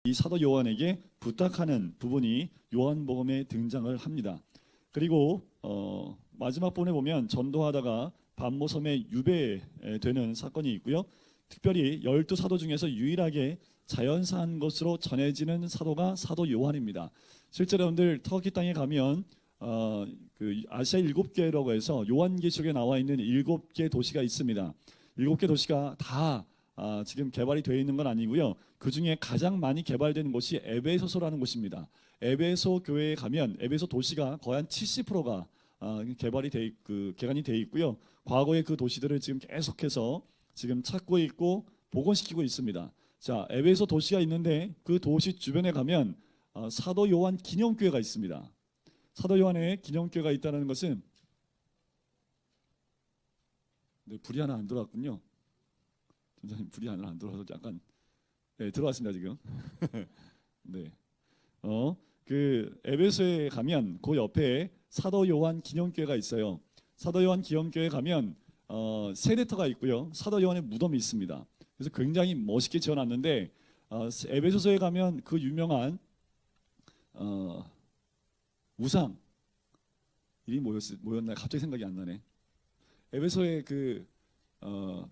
이 사도 요한에게 부탁하는 부분이 요한복음에 등장을 합니다. 그리고 마지막 부분에 보면 전도하다가 반모섬에 유배되는 사건이 있고요. 특별히 12사도 중에서 유일하게 자연사한 것으로 전해지는 사도가 사도 요한입니다. 실제로 여러분들 터키 땅에 가면 그 아시아 7개라고 해서 요한계시록에 나와 있는 7개 도시가 있습니다. 7개 도시가 다 지금 개발이 되어 있는 건 아니고요. 그 중에 가장 많이 개발된 곳이 에베소서라는 곳입니다. 에베소 교회에 가면 에베소 도시가 거의 한 70%가 개관이 되어 있고요. 과거의 그 도시들을 지금 계속해서 지금 찾고 있고 복원시키고 있습니다. 자, 에베소 도시가 있는데 그 도시 주변에 가면 사도 요한 기념교회가 있습니다. 사도 요한의 기념교회가 있다는 것은 불이 하나 안 들어왔군요. 전자님 불이 하나 안 들어와서 약간 들어왔습니다 지금. 네. 그 에베소에 가면 그 옆에 사도 요한 기념교회가 있어요. 사도 요한 기념교회에 가면 세례터가 있고요. 사도 요한의 무덤이 있습니다. 그래서 굉장히 멋있게 지어놨는데 에베소서에 가면 그 유명한 우상 이름이 뭐였나 갑자기 생각이 안 나네. 에베소에 그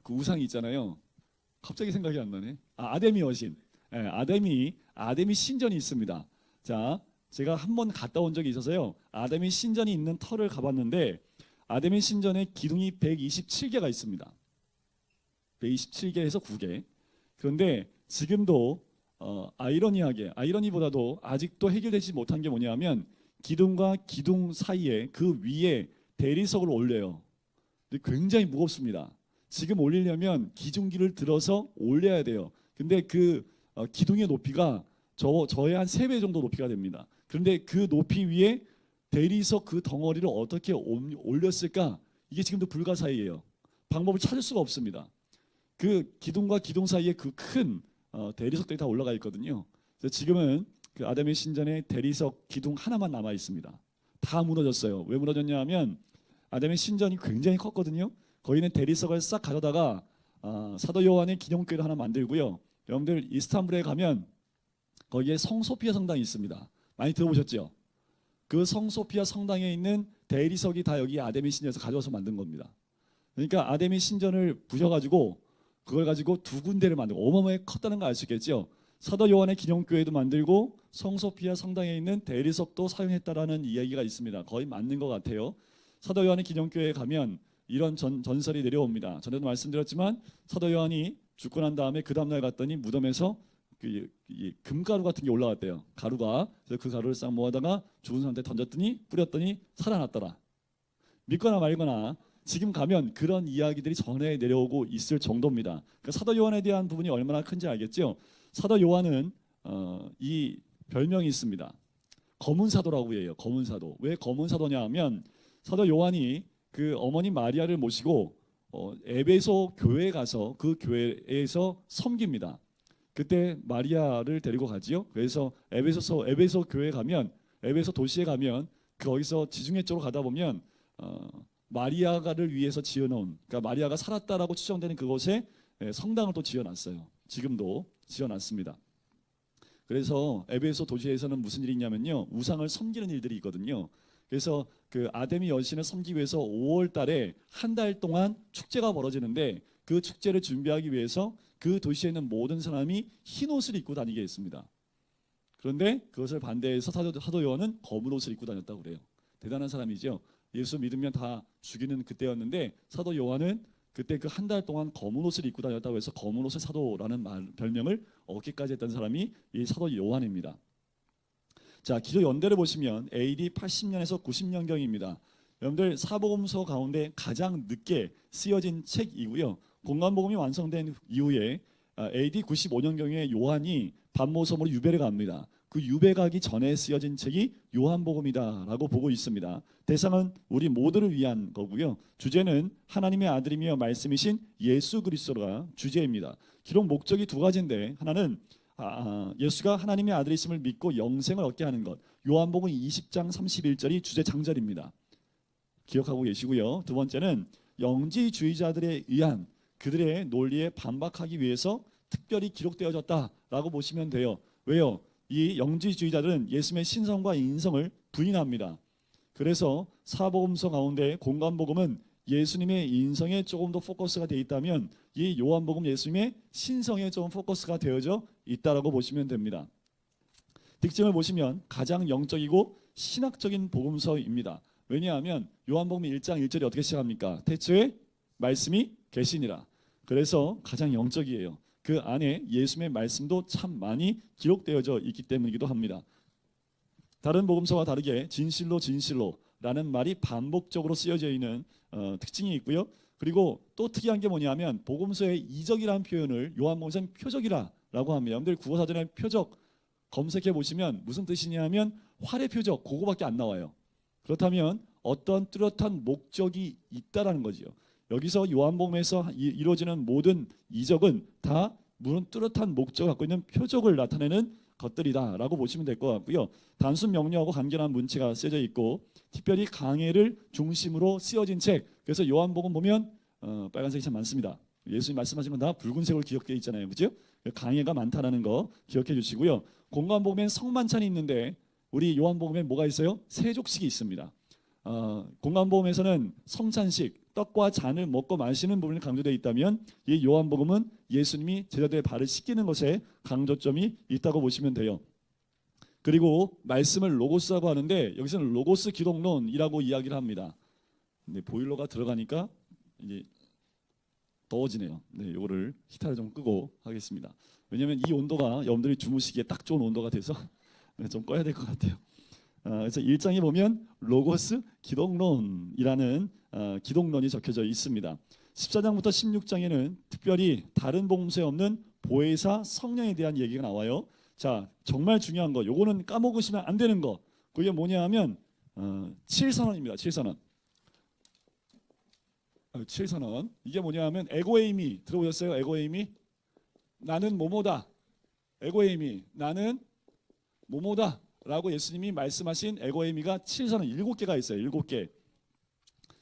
우상이 있잖아요. 갑자기 생각이 안 나네. 아데미 여신. 아데미 신전이 있습니다. 자, 제가 한번 갔다 온 적이 있어서요. 아데미 신전이 있는 터를 가봤는데 아데미 신전에 기둥이 127개가 있습니다. 127개에서 9개. 그런데 지금도 아이러니보다도 아직도 해결되지 못한 게 뭐냐면 기둥과 기둥 사이에 그 위에 대리석을 올려요. 근데 굉장히 무겁습니다. 지금 올리려면 기중기를 들어서 올려야 돼요. 근데 그 기둥의 높이가 저의 한 3배 정도 높이가 됩니다. 그런데 그 높이 위에 대리석 그 덩어리를 어떻게 올렸을까? 이게 지금도 불가사의예요. 방법을 찾을 수가 없습니다. 그 기둥과 기둥 사이에 그 큰 대리석들이 다 올라가 있거든요. 그래서 지금은 그 아담의 신전에 대리석 기둥 하나만 남아 있습니다. 다 무너졌어요. 왜 무너졌냐 하면 아담의 신전이 굉장히 컸거든요. 거기는 대리석을 싹 가져다가 사도 요한의 기념교회를 하나 만들고요. 여러분들 이스탄불에 가면 거기에 성소피아 성당이 있습니다. 많이 들어보셨죠? 그 성소피아 성당에 있는 대리석이 다 여기 아데미 신전에서 가져와서 만든 겁니다. 그러니까 아데미 신전을 부셔가지고 그걸 가지고 2군데를 만들고 어마어마하게 컸다는 거 알 수 있겠죠? 사도 요한의 기념교회도 만들고 성소피아 성당에 있는 대리석도 사용했다라는 이야기가 있습니다. 거의 맞는 것 같아요. 사도 요한의 기념교회에 가면 이런 전설이 내려옵니다. 전에도 말씀드렸지만 사도 요한이 죽고 난 다음에 그 다음날 갔더니 무덤에서 금가루 같은 게 올라왔대요. 가루가. 그래서 그 가루를 싹 모아다가 죽은 사람한테 던졌더니 뿌렸더니 살아났더라. 믿거나 말거나 지금 가면 그런 이야기들이 전해 내려오고 있을 정도입니다. 그러니까 사도 요한에 대한 부분이 얼마나 큰지 알겠죠? 사도 요한은 이 별명이 있습니다. 검은 사도라고 해요. 검은 사도. 왜 검은 사도냐 하면 사도 요한이 그 어머니 마리아를 모시고 에베소 교회에 가서 그 교회에서 섬깁니다. 그때 마리아를 데리고 가지요. 그래서 에베소 교회에 가면 에베소 도시에 가면 거기서 지중해 쪽으로 가다 보면 마리아를 위해서 지어놓은 그러니까 마리아가 살았다라고 추정되는 그곳에 성당을 또 지어놨어요. 지금도 지어놨습니다. 그래서 에베소 도시에서는 무슨 일이 있냐면요. 우상을 섬기는 일들이 있거든요. 그래서 그 아데미 여신을 섬기기 위해서 5월 달에 한 달 동안 축제가 벌어지는데 그 축제를 준비하기 위해서 그 도시에 있는 모든 사람이 흰 옷을 입고 다니게 했습니다. 그런데 그것을 반대해서 사도 요한은 검은 옷을 입고 다녔다고 그래요. 대단한 사람이죠. 예수 믿으면 다 죽이는 그때였는데 사도 요한은 그때 그 한 달 동안 검은 옷을 입고 다녔다고 해서 검은 옷의 사도라는 별명을 얻기까지 했던 사람이 이 사도 요한입니다. 자, 기조 연대를 보시면 AD 80년에서 90년경입니다. 여러분들 사복음서 가운데 가장 늦게 쓰여진 책이고요. 공간복음이 완성된 이후에 AD 95년경에 요한이 반모섬으로 유배를 갑니다. 그 유배 가기 전에 쓰여진 책이 요한복음이다라고 보고 있습니다. 대상은 우리 모두를 위한 거고요. 주제는 하나님의 아들이며 말씀이신 예수 그리스도가 주제입니다. 기록 목적이 2가지인데 하나는 예수가 하나님의 아들이심을 믿고 영생을 얻게 하는 것. 요한복음 20장 31절이 주제 장절입니다. 기억하고 계시고요. 2번째는 영지주의자들에 의한 그들의 논리에 반박하기 위해서 특별히 기록되어졌다라고 보시면 돼요. 왜요? 이 영지주의자들은 예수님의 신성과 인성을 부인합니다. 그래서 사복음서 가운데 공관복음은 예수님의 인성에 조금 더 포커스가 되어 있다면 이 요한복음 예수님의 신성에 좀 포커스가 되어져 있다라고 보시면 됩니다. 특징을 보시면 가장 영적이고 신학적인 복음서입니다. 왜냐하면 요한복음 1장 1절이 어떻게 시작합니까? 태초에 말씀이 계시니라. 그래서 가장 영적이에요. 그 안에 예수님의 말씀도 참 많이 기록되어져 있기 때문이기도 합니다. 다른 복음서와 다르게 진실로 진실로라는 말이 반복적으로 쓰여져 있는 특징이 있고요. 그리고 또 특이한 게 뭐냐면 복음서의 이적이라는 표현을 요한복음서는 표적이라고 합니다. 여러분들 국어사전에 표적 검색해 보시면 무슨 뜻이냐면 활의 표적 그거밖에 안 나와요. 그렇다면 어떤 뚜렷한 목적이 있다라는 거지요. 여기서 요한복음에서 이루어지는 모든 이적은 다 물론 뚜렷한 목적을 갖고 있는 표적을 나타내는 것들이다라고 보시면 될 것 같고요. 단순 명료하고 간결한 문체가 쓰여져 있고 특별히 강해를 중심으로 쓰여진 책. 그래서 요한복음 보면 빨간색이 참 많습니다. 예수님 말씀하신 건 다 붉은색으로 기억되어 있잖아요. 그렇죠? 강해가 많다라는 거 기억해 주시고요. 공관복음엔 성만찬이 있는데 우리 요한복음엔 뭐가 있어요? 세족식이 있습니다. 공관복음에서는 성찬식, 떡과 잔을 먹고 마시는 부분이 강조되어 있다면 이 요한복음은 예수님이 제자들의 발을 씻기는 것에 강조점이 있다고 보시면 돼요. 그리고 말씀을 로고스라고 하는데 여기서는 로고스 기독론이라고 이야기를 합니다. 근데 보일러가 들어가니까 이제 더워지네요. 네, 이거를 히터를 좀 끄고 하겠습니다. 왜냐하면 이 온도가 여러분들이 주무시기에 딱 좋은 온도가 돼서 좀 꺼야 될 것 같아요. 그래서 1장에 보면 로고스 기독론이라는 기독론이 적혀져 있습니다. 14장부터 16장에는 특별히 다른 복음서에 없는 보혜사 성령에 대한 얘기가 나와요. 자, 정말 중요한 거, 요거는 까먹으시면 안 되는 거. 그게 뭐냐 하면 7선언입니다. 7선언. 7선언. 이게 뭐냐 하면 에고에이미 들어보셨어요? 에고에이미? 나는 뭐뭐다. 에고에이미. 나는 뭐뭐다. 라고 예수님이 말씀하신 에고에이미가 7선언 7개가 있어요. 7개.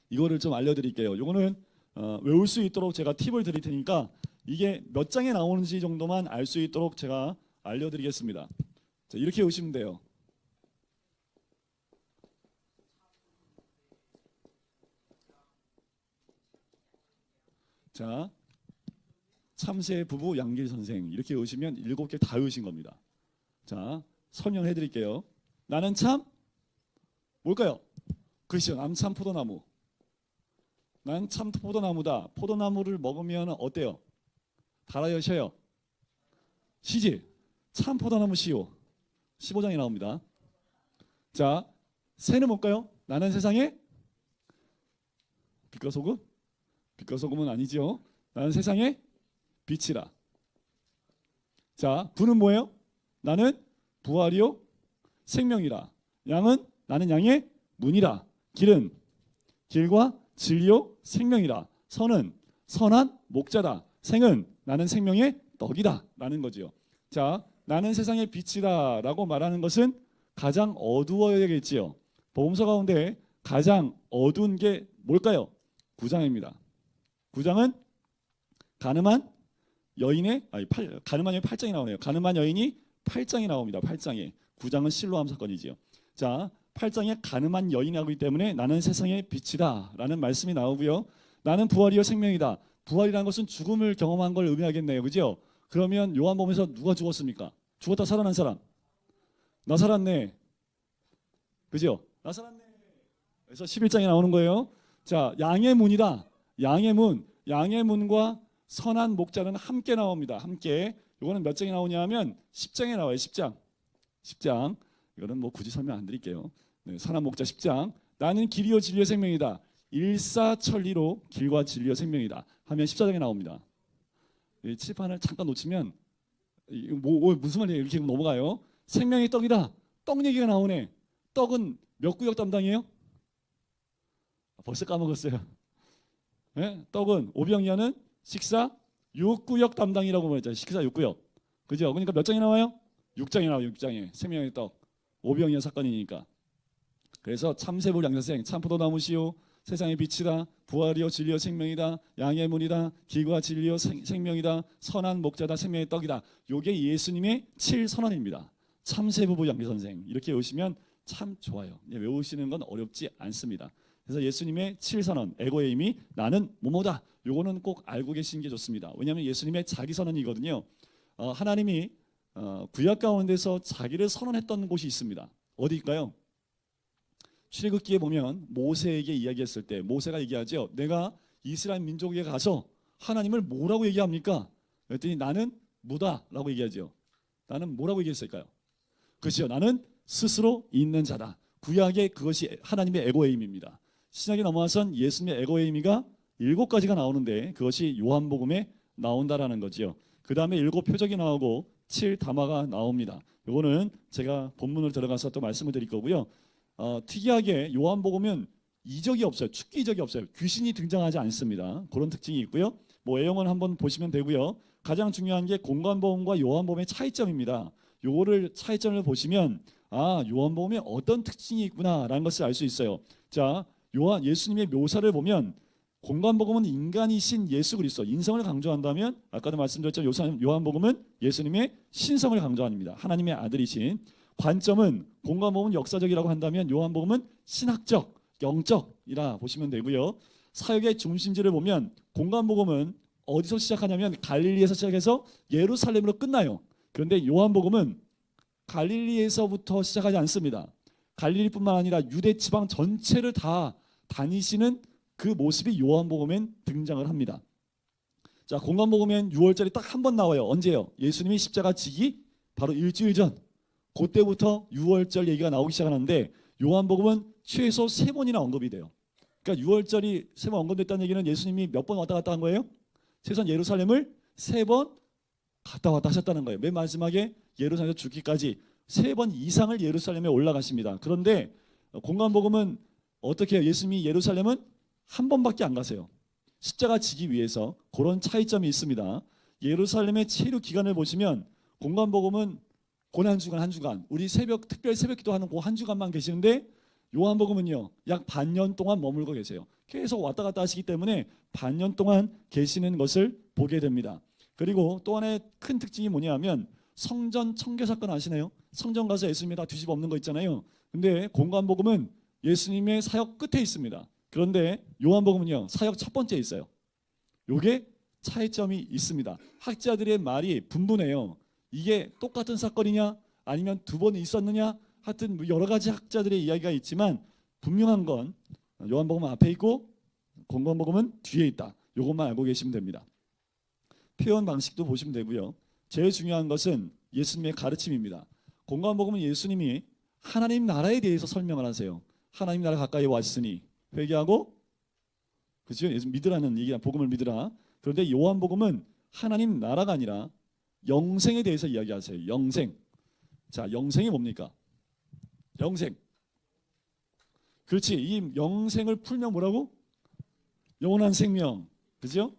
이거를 좀 알려드릴게요. 이거는 외울 수 있도록 제가 팁을 드릴 테니까 이게 몇 장에 나오는지 정도만 알 수 있도록 제가 알려드리겠습니다. 자, 이렇게 오시면 돼요. 자, 참새 부부 양길 선생 이렇게 오시면 7개 다 외우신 겁니다. 자, 설명해 드릴게요. 나는 참 뭘까요? 그렇죠. 나는 참 포도나무. 나는 참 포도나무다. 포도나무를 먹으면 어때요? 달아요, 셔요? 시지. 참 포도나무 시오. 15장이 나옵니다. 자, 새는 뭘까요? 나는 세상에 빛과 소금? 빛과 소금은 아니죠. 나는 세상에 빛이라. 자, 부는 뭐예요? 나는 부활이요 생명이라. 양은 나는 양의 문이라. 길은 길과 진리요 생명이라. 선은 선한 목자다. 생은 나는 생명의 떡이다 라는 거지요. 자, 나는 세상의 빛이다 라고 말하는 것은 가장 어두워야겠지요. 복음서 가운데 가장 어두운 게 뭘까요? 9장입니다. 9장은 가늠한 여인의 가늠한 여인 8장이 나오네요. 가늠한 여인이 8장이 나옵니다. 8장에 9장은 실로암 사건이지요. 자, 8장에 가늠한 여인이 하기 때문에 나는 세상의 빛이다 라는 말씀이 나오고요. 나는 부활이요 생명이다. 부활이라는 것은 죽음을 경험한 걸 의미하겠네요. 그죠? 그러면 요한복음에서 누가 죽었습니까? 죽었다 살아난 사람. 나 살았네. 그죠? 나 살았네. 그래서 11장에 나오는 거예요. 자, 양의 문이다. 양의 문. 양의 문과 선한 목자는 함께 나옵니다. 함께. 이거는 몇 장에 나오냐면 10장에 나와요. 10장. 10장. 이거는 뭐 굳이 설명 안 드릴게요. 네, 선한 목자 10장. 나는 길이요 진리요 생명이다. 일사천리로 길과 진리요 생명이다. 하면 14장에 나옵니다. 이 칠판을 잠깐 놓치면 무슨 말이에요? 이렇게 넘어가요. 생명의 떡이다. 떡 얘기가 나오네. 떡은 몇 구역 담당이에요? 벌써 까먹었어요. 네? 떡은 오병이어는 식사 6구역 담당이라고 말했잖아요. 식사 6구역. 그죠? 그러니까 몇 장이 나와요? 6장이 나와요. 6장에 생명의 떡. 오병이어 사건이니까. 그래서 참새불 양자생 참포도나무시오 세상의 빛이다, 부활이요 진리요 생명이다, 양의 문이다, 길과 진리요 생명이다, 선한 목자다, 생명의 떡이다. 요게 예수님의 7선언입니다. 참새부부 양리선생 이렇게 외우시면 참 좋아요. 외우시는 건 어렵지 않습니다. 그래서 예수님의 7선언, 에고의 의미, 나는 뭐뭐다. 요거는 꼭 알고 계시는 게 좋습니다. 왜냐하면 예수님의 자기 선언이거든요. 하나님이 구약 가운데서 자기를 선언했던 곳이 있습니다. 어디일까요? 출애굽기에 보면 모세에게 이야기했을 때 모세가 얘기하죠. 내가 이스라엘 민족에게 가서 하나님을 뭐라고 얘기합니까? 그랬더니 나는 무다라고 얘기하죠. 나는 뭐라고 얘기했을까요? 그렇죠. 나는 스스로 있는 자다. 구약의 그것이 하나님의 에고에임입니다. 신약에 넘어와선 예수님의 에고에이미가 7가지가 나오는데 그것이 요한복음에 나온다라는 거죠. 그 다음에 7 표적이 나오고 7 담화가 나옵니다. 이거는 제가 본문을 들어가서 또 말씀을 드릴 거고요. 특이하게 요한복음은 이적이 없어요. 축기 이적이 없어요. 귀신이 등장하지 않습니다. 그런 특징이 있고요. 뭐 내용은 한번 보시면 되고요. 가장 중요한 게 공관복음과 요한복음의 차이점입니다. 요거를 차이점을 보시면 요한복음에 어떤 특징이 있구나라는 것을 알 수 있어요. 자, 예수님의 묘사를 보면 공관복음은 인간이신 예수 그리스도 인성을 강조한다면 아까도 말씀드렸지만 요한복음은 예수님의 신성을 강조합니다. 하나님의 아들이신. 관점은 공관복음은 역사적이라고 한다면 요한복음은 신학적, 영적이라 보시면 되고요. 사역의 중심지를 보면 공관복음은 어디서 시작하냐면 갈릴리에서 시작해서 예루살렘으로 끝나요. 그런데 요한복음은 갈릴리에서부터 시작하지 않습니다. 갈릴리뿐만 아니라 유대 지방 전체를 다 다니시는 그 모습이 요한복음엔 등장을 합니다. 자, 공관복음엔 6월절이 딱 한 번 나와요. 언제요? 예수님이 십자가 지기 바로 일주일 전. 그때부터 6월절 얘기가 나오기 시작하는데 요한복음은 최소 3번이나 언급이 돼요. 그러니까 6월절이 3번 언급됐다는 얘기는 예수님이 몇 번 왔다 갔다 한 거예요? 최소한 예루살렘을 3번 갔다 왔다 하셨다는 거예요. 맨 마지막에 예루살렘에서 죽기까지 3번 이상을 예루살렘에 올라가십니다. 그런데 공관복음은 어떻게 해요? 예수님이 예루살렘은 한 번밖에 안 가세요. 십자가 지기 위해서. 그런 차이점이 있습니다. 예루살렘의 체류 기간을 보시면 공관복음은 고난주간 한 주간, 우리 특별 새벽 기도하는 그 한 주간만 계시는데 요한복음은요 약 반년 동안 머물고 계세요. 계속 왔다 갔다 하시기 때문에 반년 동안 계시는 것을 보게 됩니다. 그리고 또 하나의 큰 특징이 뭐냐면 성전 청교 사건 아시나요? 성전 가서 예수님이 다 뒤집어 엎는 거 있잖아요. 근데 공관복음은 예수님의 사역 끝에 있습니다. 그런데 요한복음은요 사역 첫 번째에 있어요. 요게 차이점이 있습니다. 학자들의 말이 분분해요. 이게 똑같은 사건이냐 아니면 2번 있었느냐, 하여튼 여러 가지 학자들의 이야기가 있지만 분명한 건 요한복음은 앞에 있고 공관복음은 뒤에 있다. 이것만 알고 계시면 됩니다. 표현 방식도 보시면 되고요. 제일 중요한 것은 예수님의 가르침입니다. 공관복음은 예수님이 하나님 나라에 대해서 설명을 하세요. 하나님 나라 가까이 왔으니 회개하고, 그렇죠? 예수 믿으라는 얘기야. 복음을 믿으라. 그런데 요한복음은 하나님 나라가 아니라 영생에 대해서 이야기하세요. 영생. 자, 영생이 뭡니까? 영생. 그렇지. 이 영생을 풀면 뭐라고? 영원한 생명. 그죠?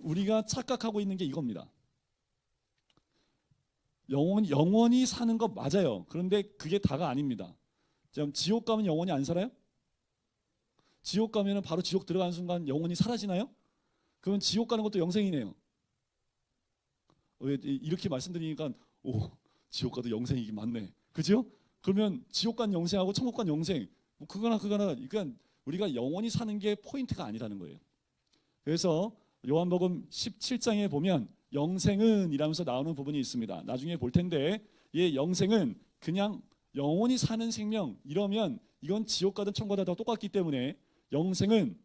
우리가 착각하고 있는 게 이겁니다. 영원히 사는 거 맞아요. 그런데 그게 다가 아닙니다. 지옥 가면 영원히 안 살아요? 지옥 가면 바로 지옥 들어가는 순간 영원히 사라지나요? 그러면 지옥 가는 것도 영생이네요. 이렇게 말씀드리니까 지옥 가도 영생이긴 맞네. 그죠? 그러면 지옥 간 영생하고 천국 간 영생 그거나 그러니까 우리가 영원히 사는 게 포인트가 아니라는 거예요. 그래서 요한복음 17장에 보면 영생은 이라면서 나오는 부분이 있습니다. 나중에 볼 텐데 이 영생은 그냥 영원히 사는 생명 이러면 이건 지옥 가든 천국 가든 다 똑같기 때문에 영생은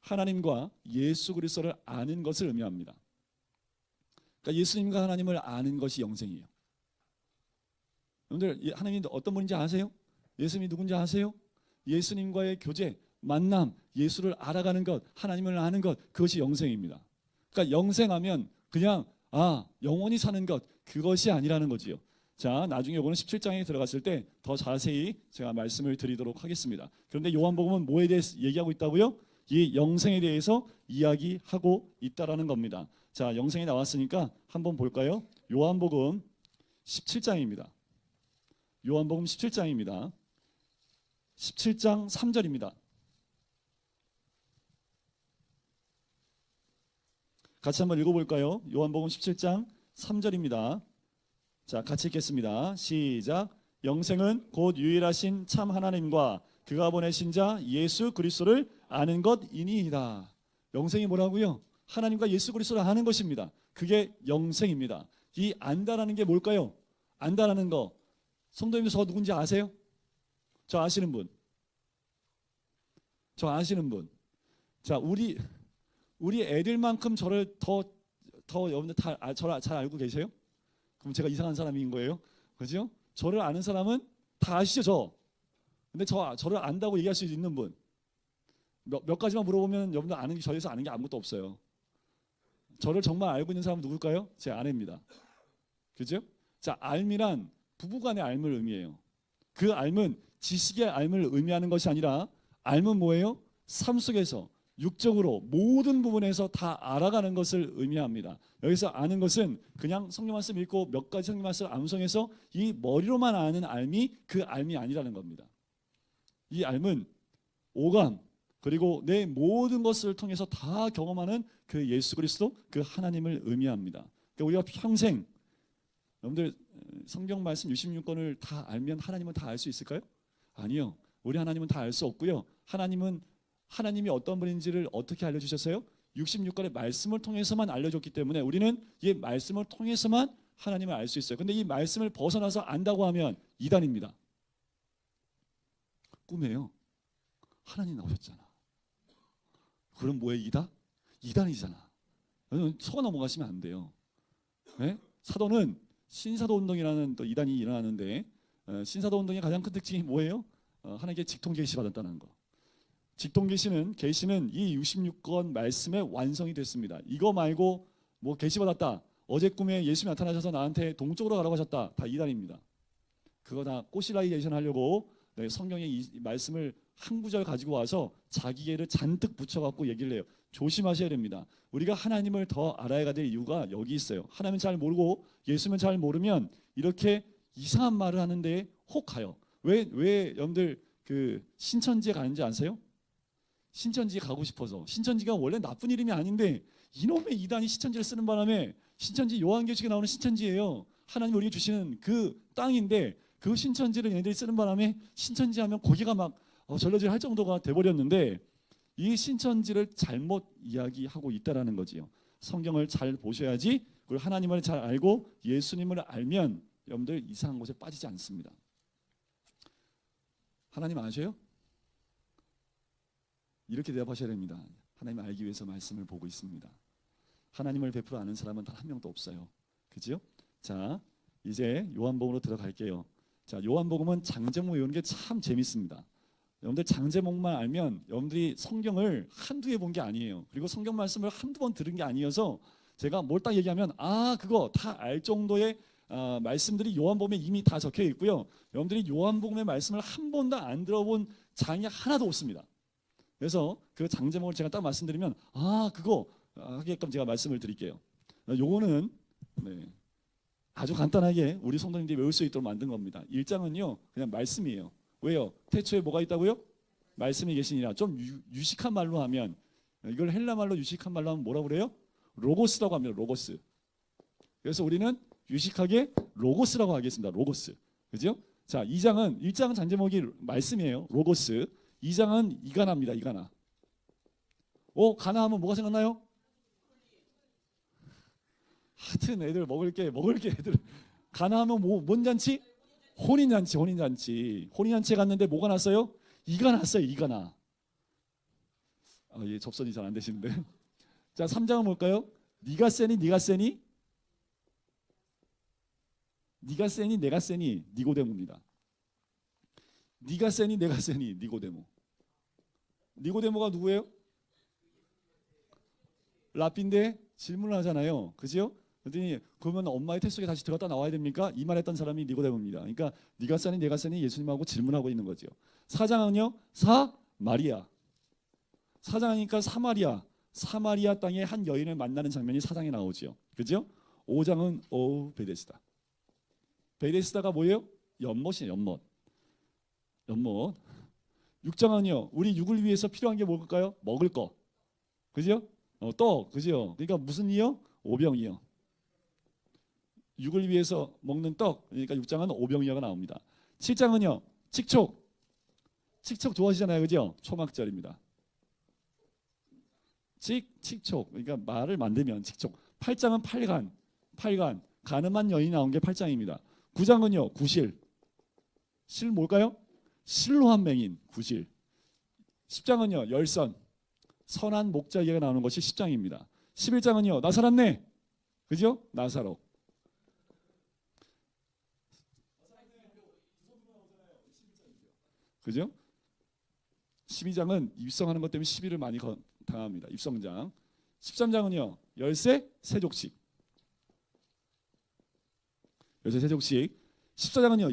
하나님과 예수 그리스도를 아는 것을 의미합니다. 그러니까 예수님과 하나님을 아는 것이 영생이에요. 여러분들 하나님이 어떤 분인지 아세요? 예수님이 누군지 아세요? 예수님과의 교제, 만남, 예수를 알아가는 것, 하나님을 아는 것, 그것이 영생입니다. 그러니까 영생하면 그냥 영원히 사는 것, 그것이 아니라는 거지요. 자, 나중에 이거는 17장에 들어갔을 때 더 자세히 제가 말씀을 드리도록 하겠습니다. 그런데 요한복음은 뭐에 대해서 얘기하고 있다고요? 이 영생에 대해서 이야기하고 있다라는 겁니다. 자, 영생이 나왔으니까 한번 볼까요? 요한복음 17장입니다. 요한복음 17장입니다. 17장 3절입니다. 같이 한번 읽어볼까요? 요한복음 17장 3절입니다. 자, 같이 읽겠습니다. 시작. 영생은 곧 유일하신 참 하나님과 그가 보내신 자 예수 그리스도를 아는 것이니이다. 영생이 뭐라고요? 하나님과 예수 그리스도를 아는 것입니다. 그게 영생입니다. 이 안다라는 게 뭘까요? 안다라는 거. 성도님들 저 누군지 아세요? 저 아시는 분? 저 아시는 분? 자, 우리 애들만큼 저를 더 여러분들 저를 잘 알고 계세요? 그럼 제가 이상한 사람인 거예요? 그죠? 저를 아는 사람은 다 아시죠, 저? 근데 저를 안다고 얘기할 수 있는 분 몇 가지만 물어보면 여러분들 아는 게 저에서 아는 게 아무것도 없어요. 저를 정말 알고 있는 사람은 누굴까요? 제 아내입니다. 그죠? 자, 알미란 부부간의 알을 의미해요. 그 알은 지식의 알을 의미하는 것이 아니라 알은 뭐예요? 삶 속에서 육적으로 모든 부분에서 다 알아가는 것을 의미합니다. 여기서 아는 것은 그냥 성경 말씀 읽고 몇 가지 성경 말씀을 암송해서 이 머리로만 아는 알미 그 알미 아니라는 겁니다. 이 알은 오감 그리고 내 모든 것을 통해서 다 경험하는 그 예수 그리스도 그 하나님을 의미합니다. 그러니까 우리가 평생 여러분들 성경 말씀 66권을 다 알면 하나님은 다 알 수 있을까요? 아니요. 우리 하나님은 다 알 수 없고요. 하나님이 어떤 분인지를 어떻게 알려주셨어요? 66권의 말씀을 통해서만 알려줬기 때문에 우리는 이 말씀을 통해서만 하나님을 알 수 있어요. 근데 이 말씀을 벗어나서 안다고 하면 이단입니다. 꿈이에요. 하나님 나오셨잖아. 그럼 뭐예요? 이단이잖아. 속아 넘어가시면 안 돼요. 네? 사도는 신사도 운동이라는 또 이단이 일어나는데 신사도 운동의 가장 큰 특징이 뭐예요? 하나님께 직통 계시 받았다는 거. 직통 계시는 이 66권 말씀의 완성이 됐습니다. 이거 말고 뭐 계시 받았다. 어제 꿈에 예수님이 나타나셔서 나한테 동쪽으로 가라고 하셨다. 다 이단입니다. 그거 다 꼬시라이제이션 하려고 성경의 이 말씀을 한 구절 가지고 와서 자기애를 잔뜩 붙여갖고 얘기를 해요. 조심하셔야 됩니다. 우리가 하나님을 더 알아야 될 이유가 여기 있어요. 하나님은 잘 모르고 예수는 잘 모르면 이렇게 이상한 말을 하는데 혹 가요. 왜 여러분들 그 신천지에 가는지 아세요? 신천지에 가고 싶어서. 신천지가 원래 나쁜 이름이 아닌데 이놈의 이단이 신천지를 쓰는 바람에 신천지 요한계시록에 나오는 신천지예요. 하나님 우리에게 주시는 그 땅인데 그 신천지를 얘네들이 쓰는 바람에 신천지 하면 고개가 막 절레절 할 정도가 돼버렸는데 이 신천지를 잘못 이야기하고 있다라는 거지요. 성경을 잘 보셔야지 그리고 하나님을 잘 알고 예수님을 알면 여러분들 이상한 곳에 빠지지 않습니다. 하나님 아셔요? 이렇게 대답하셔야 됩니다. 하나님 알기 위해서 말씀을 보고 있습니다. 하나님을 100% 아는 사람은 단 한 명도 없어요. 그죠? 자, 이제 요한복음으로 들어갈게요. 자, 요한복음은 장제목 외우는 게 참 재밌습니다. 여러분들 장제목만 알면 여러분들이 성경을 한두 해 본 게 아니에요. 그리고 성경 말씀을 한두 번 들은 게 아니어서 제가 뭘 딱 얘기하면 그거 다 알 정도의 말씀들이 요한복음에 이미 다 적혀 있고요. 여러분들이 요한복음의 말씀을 한 번도 안 들어본 장이 하나도 없습니다. 그래서 그 장제목을 제가 딱 말씀드리면 그거 하게끔 제가 말씀을 드릴게요. 요거는 아주 간단하게 우리 성도님들이 외울 수 있도록 만든 겁니다. 1장은요 그냥 말씀이에요. 왜요? 태초에 뭐가 있다고요? 말씀이 계시니라. 좀 유식한 말로 하면 이걸 헬라 말로 유식한 말로 하면 뭐라고 그래요? 로고스라고 합니다. 로고스. 그래서 우리는 유식하게 로고스라고 하겠습니다. 로고스. 그죠? 자, 1장은 장제목이 말씀이에요. 로고스. 2장은 이가나입니다. 이가나. 가나 하면 뭐가 생각나요? 하여튼 애들 먹을 게 애들 가나 하면 뭔 잔치? 혼인잔치에 갔는데 뭐가 났어요? 이가 났어요. 이가 나. 접선이 잘 안 되시는데. 자, 3장은 뭘까요? 네가 세니 내가 세니 내가 세니 니고데모입니다. 네가 세니 내가 세니 니고데모. 니고데모가 누구예요? 랍비인데 질문을 하잖아요. 그죠? 그랬더니 그러면 엄마의 태 속에 다시 들어갔다 나와야 됩니까? 이 말했던 사람이 니고데모입니다. 그러니까 네가 세니 내가 세니 예수님하고 질문하고 있는 거죠. 4장은요. 사마리아. 4장이니까 사마리아 땅에 한 여인을 만나는 장면이 4장에 나오죠. 그죠? 5장은 베데스다. 베데스다가 뭐예요? 연못이에요. 연못. 6장은요. 우리 육을 위해서 필요한 게 뭘까요? 먹을 거. 그죠? 떡, 그죠? 그러니까 무슨 이요? 오병이어. 육을 위해서 먹는 떡. 그러니까 6장은 오병이어가 나옵니다. 7장은요. 칙촉. 칙촉 좋아하시잖아요, 그죠? 초막절입니다. 칙촉. 그러니까 말을 만들면 칙촉. 8장은 팔간. 팔간. 가늠한 여인이 나온 게 8장입니다. 9장은요. 구실. 실 뭘까요? 실로한 맹인. 구실. 10장은요. 열선. 선한 목자 이야기가 나오는 것이 10장입니다. 11장은요. 나사렛네. 그죠? 나사로. 그죠? 12장은 입성하는 것 때문에 시비를 많이 당합니다. 입성장. 13장은요. 열쇠 세족식. 열쇠 세족식. 14장은요.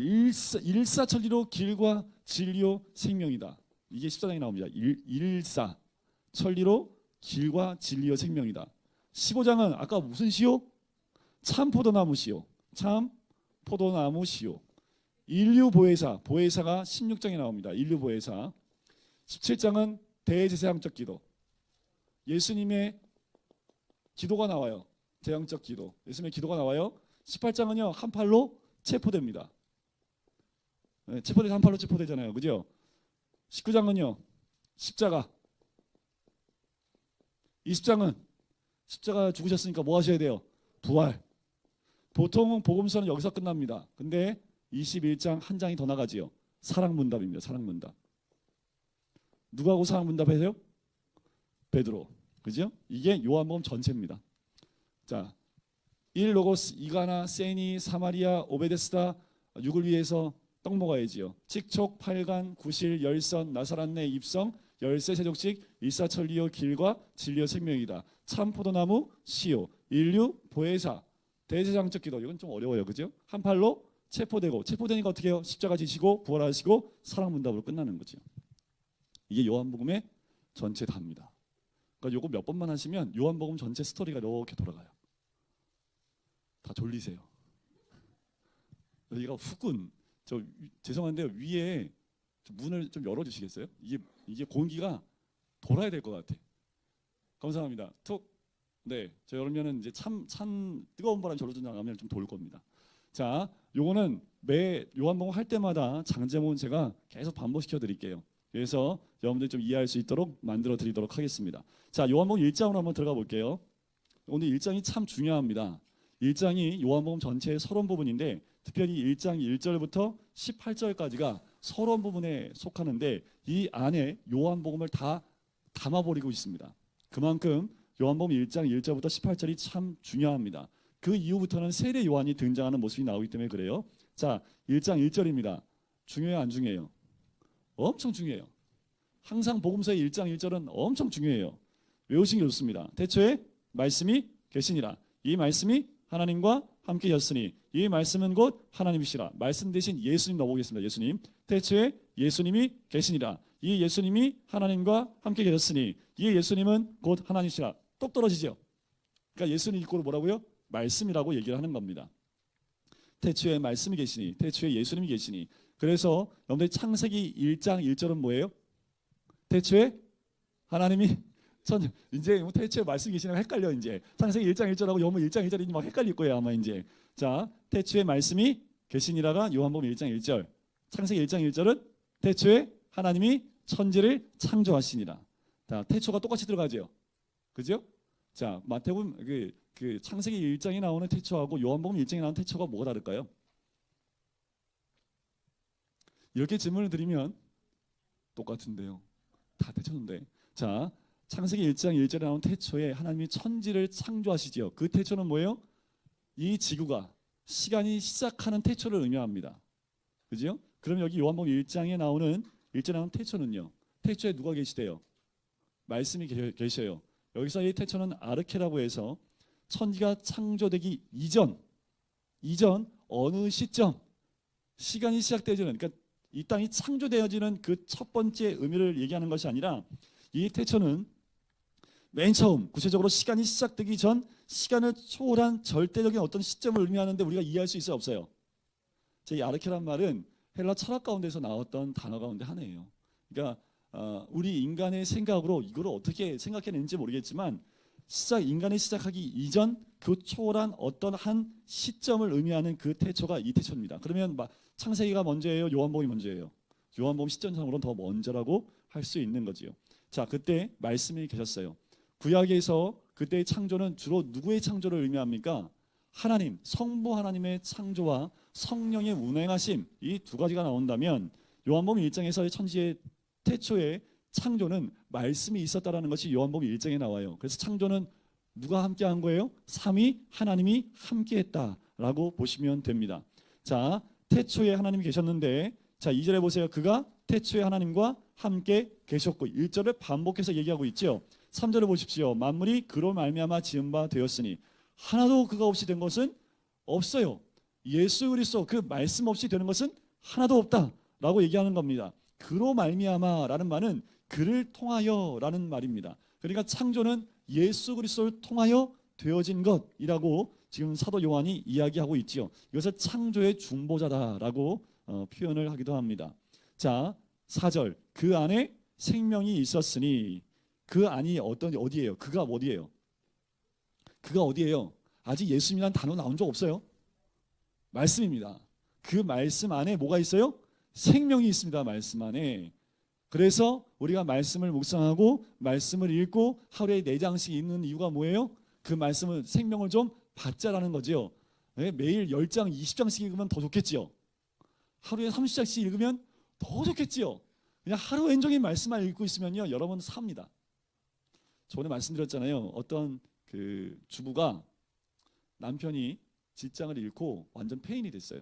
일사천리로 길과 진리요 생명이다. 이게 14장에 나옵니다. 일사천리로 길과 진리요 생명이다. 15장은 아까 무슨 시요? 참포도나무 시요. 참포도나무 시요. 인류보혜사. 보혜사가 16장에 나옵니다. 인류보혜사. 17장은 대제사장적 기도. 예수님의 기도가 나와요. 제왕적 기도. 예수님의 기도가 나와요. 18장은요. 한 팔로 체포됩니다. 네, 체포돼서 한 팔로 체포되잖아요. 그죠? 19장은요. 십자가. 20장은 십자가 죽으셨으니까 뭐 하셔야 돼요? 부활. 보통은 복음서는 여기서 끝납니다. 근데 21장 한 장이 더 나가지요. 사랑문답입니다. 사랑문답. 누구하고 사랑문답하세요? 베드로. 그죠? 이게 요한복음 전체입니다. 자, 1 로고스, 이가나, 세니, 사마리아, 오베데스다, 육을 위해서 떡 먹어야지요. 칙촉, 팔간, 구실, 열선, 나사렛네, 입성, 열쇠 세족식, 일사천리요 길과 진리요 생명이다. 참포도나무, 시오, 인류, 보혜사, 대제사장적 기도. 이건 좀 어려워요. 그죠? 한 팔로 체포되고, 체포되니까 어떻게 해요? 십자가 지시고 부활하시고 사랑문답으로 끝나는 거죠. 이게 요한복음의 전체 답니다. 그러니까 요거 몇 번만 하시면 요한복음 전체 스토리가 이렇게 돌아가요. 다 졸리세요. 얘가 훅은 죄송한데요. 위에 문을 좀 열어주시겠어요? 이게 공기가 돌아야 될 것 같아. 감사합니다. 톡. 네, 저 열면은 이제 찬 뜨거운 바람 절로 나가면 좀 돌 겁니다. 자, 요거는 매 요한복음 할 때마다 장제목은 제가 계속 반복시켜 드릴게요. 그래서 여러분들이 좀 이해할 수 있도록 만들어 드리도록 하겠습니다. 자, 요한복음 1장으로 한번 들어가 볼게요. 오늘 1장이 참 중요합니다. 1장이 요한복음 전체의 서론 부분인데 특별히 1장 1절부터 18절까지가 서론 부분에 속하는데 이 안에 요한복음을 다 담아버리고 있습니다. 그만큼 요한복음 1장 1절부터 18절이 참 중요합니다. 그 이후부터는 세례 요한이 등장하는 모습이 나오기 때문에 그래요. 자, 1장 1절입니다. 중요해요, 안 중요해요? 엄청 중요해요. 항상 복음서의 1장 1절은 엄청 중요해요. 외우시는 게 좋습니다. 태초에 말씀이 계시니라. 이 말씀이 하나님과 함께 였으니 이 말씀은 곧 하나님이시라. 말씀 대신 예수님 넣어보겠습니다. 예수님. 태초에 예수님이 계시니라. 이 예수님이 하나님과 함께 계셨으니 이 예수님은 곧 하나님이시라. 똑 떨어지죠. 그러니까 예수님 이꼴로 뭐라고요? 말씀이라고 얘기를 하는 겁니다. 태초에 말씀이 계시니 태초에 예수님이 계시니. 그래서 여러분들 창세기 1장 1절은 뭐예요? 태초에 하나님이 이제 태초에 말씀이 계시냐고 헷갈려. 이제 창세기 1장 1절하고 요한복음 1장 1절이 막 헷갈릴 거예요 아마 이제. 자, 태초에 말씀이 계시니라가 요한복음 1장 1절. 창세기 1장 1절은 태초에 하나님이 천지를 창조하시니라. 자, 태초가 똑같이 들어가죠. 그죠? 자, 마태복음 그 창세기 1장에 나오는 태초하고 요한복음 1장에 나오는 태초가 뭐가 다를까요? 이렇게 질문을 드리면 똑같은데요. 다 태초인데. 자, 창세기 1장 1절에 나온 태초에 하나님이 천지를 창조하시지요. 그 태초는 뭐예요? 이 지구가 시간이 시작하는 태초를 의미합니다. 그죠? 그럼 여기 요한복음 1장에 나오는 태초는요. 태초에 누가 계시대요? 말씀이 계셔요. 여기서 이 태초는 아르케라고 해서 천지가 창조되기 이전 어느 시점 시간이 시작되어지는, 그러니까 이 땅이 창조되어지는 그 첫 번째 의미를 얘기하는 것이 아니라 이 태초는 맨 처음 구체적으로 시간이 시작되기 전 시간을 초월한 절대적인 어떤 시점을 의미하는데 우리가 이해할 수 있어요, 없어요? 제 이 아르케란 말은 헬라 철학 가운데서 나왔던 단어 가운데 하나예요. 그러니까 우리 인간의 생각으로 이걸 어떻게 생각해냈는지 모르겠지만 인간이 시작하기 이전 그 초월한 어떤 한 시점을 의미하는 그 태초가 이 태초입니다. 그러면 창세기가 먼저예요? 요한복음이 먼저예요? 요한복음 시점상으로는 더 먼저라고 할 수 있는 거지요. 자, 그때 말씀이 계셨어요. 구약에서 그때의 창조는 주로 누구의 창조를 의미합니까? 하나님, 성부 하나님의 창조와 성령의 운행하심, 이 두 가지가 나온다면 요한복음 1장에서의 천지의 태초의 창조는 말씀이 있었다라는 것이 요한복음 1장에 나와요. 그래서 창조는 누가 함께 한 거예요? 삼위 하나님이 함께 했다라고 보시면 됩니다. 자, 태초에 하나님이 계셨는데, 자, 2절에 보세요. 그가 태초에 하나님과 함께 계셨고, 1절을 반복해서 얘기하고 있죠. 3절을 보십시오. 만물이 그로 말미암아 지은 바 되었으니 하나도 그가 없이 된 것은 없어요. 예수 그리스도 그 말씀 없이 되는 것은 하나도 없다라고 얘기하는 겁니다. 그로 말미암아라는 말은 그를 통하여라는 말입니다. 그러니까 창조는 예수 그리스도를 통하여 되어진 것이라고 지금 사도 요한이 이야기하고 있지요. 이것을 창조의 중보자다라고 표현을 하기도 합니다. 자, 4절 그 안에 생명이 있었으니, 그 안이 어디예요? 그가 어디예요? 그가 어디예요? 아직 예수님이라는 단어 나온 적 없어요. 말씀입니다. 그 말씀 안에 뭐가 있어요? 생명이 있습니다. 말씀 안에. 그래서 우리가 말씀을 묵상하고 말씀을 읽고 하루에 4장씩 읽는 이유가 뭐예요? 그 말씀을, 생명을 좀 받자라는 거죠. 매일 10장, 20장씩 읽으면 더 좋겠지요. 하루에 30장씩 읽으면 더 좋겠지요. 그냥 하루 온종일 말씀만 읽고 있으면요, 여러분 삽니다. 저번에 말씀드렸잖아요. 어떤 그 주부가 남편이 직장을 잃고 완전 폐인이 됐어요.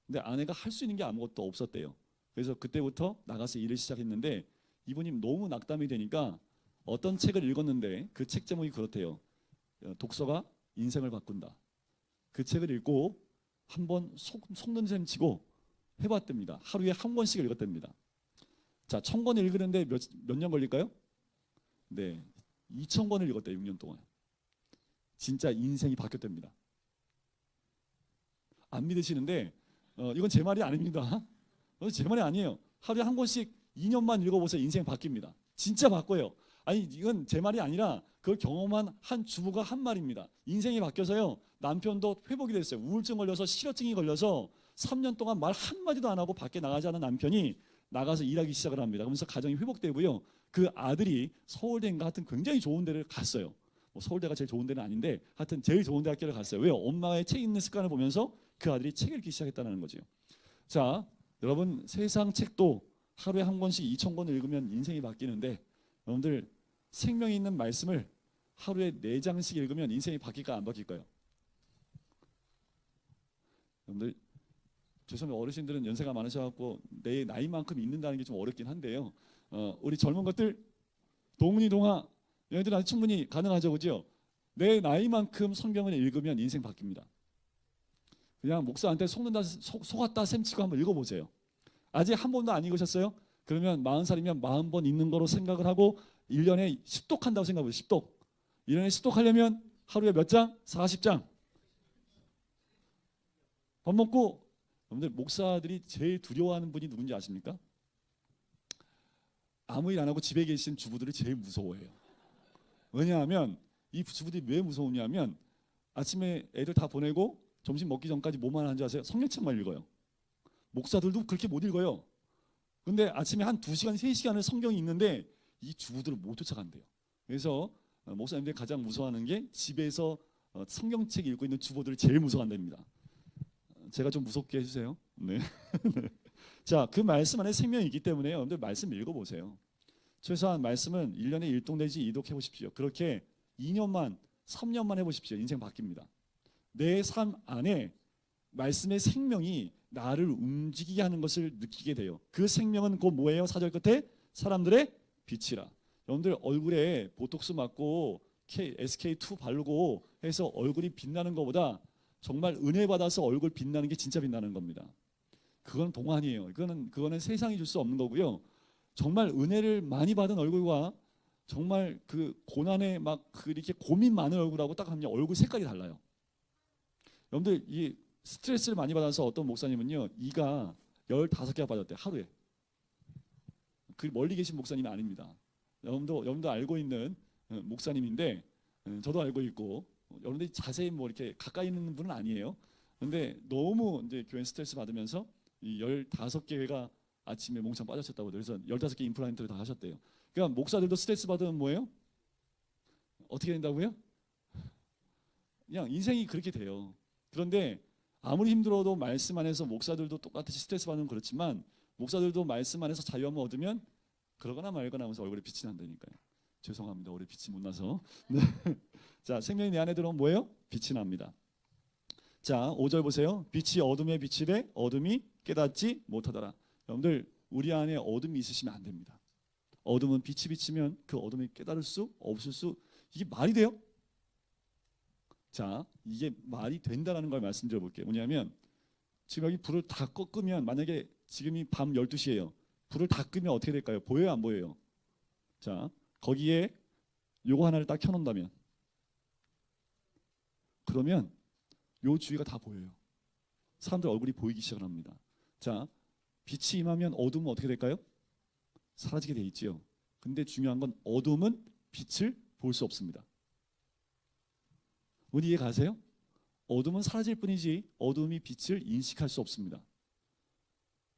근데 아내가 할 수 있는 게 아무것도 없었대요. 그래서 그때부터 나가서 일을 시작했는데, 이분이 너무 낙담이 되니까 어떤 책을 읽었는데 그 책 제목이 그렇대요. 독서가 인생을 바꾼다. 그 책을 읽고 한번 속는 셈 치고 해봤답니다. 하루에 한 권씩 읽었답니다. 자, 1000권을 읽으는데 몇 년 걸릴까요? 네, 2000권을 읽었대요. 6년 동안. 진짜 인생이 바뀌었답니다. 안 믿으시는데 이건 제 말이 아닙니다. 제 말이 아니에요. 하루에 한 권씩 2년만 읽어보세요. 인생 바뀝니다. 진짜 바꿔요. 아니, 이건 제 말이 아니라 그걸 경험한 한 주부가 한 말입니다. 인생이 바뀌어서요, 남편도 회복이 됐어요. 우울증 걸려서, 실어증이 걸려서 3년 동안 말 한마디도 안 하고 밖에 나가지 않은 남편이 나가서 일하기 시작을 합니다. 그러면서 가정이 회복되고요, 그 아들이 서울대인가 하여튼 굉장히 좋은 데를 갔어요. 뭐 서울대가 제일 좋은 데는 아닌데 하여튼 제일 좋은 대학교를 갔어요. 왜요? 엄마의 책 읽는 습관을 보면서 그 아들이 책을 읽기 시작했다는 거죠. 자, 여러분, 세상 책도 하루에 한 권씩 2000권을 읽으면 인생이 바뀌는데, 여러분들 생명이 있는 말씀을 하루에 4장씩 읽으면 인생이 바뀔까 안 바뀔까요? 여러분들, 죄송합니다. 어르신들은 연세가 많으셔갖고 내 나이만큼 읽는다는 게 좀 어렵긴 한데요. 우리 젊은 것들 동문이 동화 얘네들 아주 충분히 가능하죠, 그죠? 내 나이만큼 성경을 읽으면 인생 바뀝니다. 그냥 목사한테 속았다 셈치고 한번 읽어보세요. 아직 한 번도 안 읽으셨어요? 그러면 40살이면 40번 읽는 거로 생각을 하고 1년에 10독 한다고 생각해보세요. 10독. 1년에 10독 하려면 하루에 몇 장? 40장. 밥 먹고, 여러분들 목사들이 제일 두려워하는 분이 누군지 아십니까? 아무 일 안 하고 집에 계신 주부들을 제일 무서워해요. 왜냐하면 이 주부들이 왜 무서우냐면, 아침에 애들 다 보내고 점심 먹기 전까지 뭐만 하는지 아세요? 성경책만 읽어요. 목사들도 그렇게 못 읽어요. 근데 아침에 한 2시간, 3시간을 성경이 읽는데 이 주부들을 못 쫓아간대요. 그래서 목사님들이 가장 무서워하는 게 집에서 성경책 읽고 있는 주부들을 제일 무서워한답니다. 제가 좀 무섭게 해주세요. 네. 자, 그 말씀 안에 생명이 있기 때문에 여러분들 말씀 읽어보세요. 최소한 말씀은 1년에 1독 내지 2독 해보십시오. 그렇게 2년만, 3년만 해보십시오. 인생 바뀝니다. 내 삶 안에 말씀의 생명이 나를 움직이게 하는 것을 느끼게 돼요. 그 생명은 곧 뭐예요? 4절 끝에 사람들의 빛이라. 여러분들 얼굴에 보톡스 맞고 SK2 바르고 해서 얼굴이 빛나는 것보다 정말 은혜 받아서 얼굴 빛나는 게 진짜 빛나는 겁니다. 그건 동안이에요. 그거는 세상이 줄 수 없는 거고요. 정말 은혜를 많이 받은 얼굴과 정말 그 고난에 막 이렇게 고민 많은 얼굴하고 딱 하면 얼굴 색깔이 달라요. 여러분들 이 스트레스를 많이 받아서 어떤 목사님은요, 이가 15개가 빠졌대요. 하루에. 그 멀리 계신 목사님이 아닙니다. 여러분도 알고 있는 목사님인데, 저도 알고 있고 여러분들이 자세히 뭐 이렇게 가까이 있는 분은 아니에요. 근데 너무 이제 교회 스트레스 받으면서 이 15개가 아침에 몽창 빠졌었다고. 그래서 15개 임플란트를 다 하셨대요. 그러니까 목사들도 스트레스 받으면 뭐예요? 어떻게 된다고요? 그냥 인생이 그렇게 돼요. 그런데 아무리 힘들어도 말씀 안에서 목사들도 똑같이 스트레스 받으면 그렇지만 목사들도 말씀 안에서 자유함을 얻으면 그러거나 말거나 하면서 얼굴에 빛이 난다니까요. 죄송합니다. 올해 빛이 못 나서. 네. 자, 생명이 내 안에 들어오면 뭐예요? 빛이 납니다. 자, 5절 보세요. 빛이 어둠에 비치되 어둠이 깨닫지 못하더라. 여러분들 우리 안에 어둠이 있으시면 안 됩니다. 어둠은 빛이 비치면 그 어둠이 깨달을 수 없을 수, 이게 말이 돼요? 자, 이게 말이 된다는 걸 말씀드려 볼게요. 뭐냐면 지금 여기 불을 다 끄면, 만약에 지금이 밤 12시예요. 불을 다 끄면 어떻게 될까요? 보여요, 안 보여요? 자, 거기에 요거 하나를 딱 켜놓는다면, 그러면 요 주위가 다 보여요. 사람들 얼굴이 보이기 시작합니다. 자, 빛이 임하면 어둠은 어떻게 될까요? 사라지게 돼 있지요. 근데 중요한 건 어둠은 빛을 볼 수 없습니다. 어디 이해 가세요? 어둠은 사라질 뿐이지 어둠이 빛을 인식할 수 없습니다.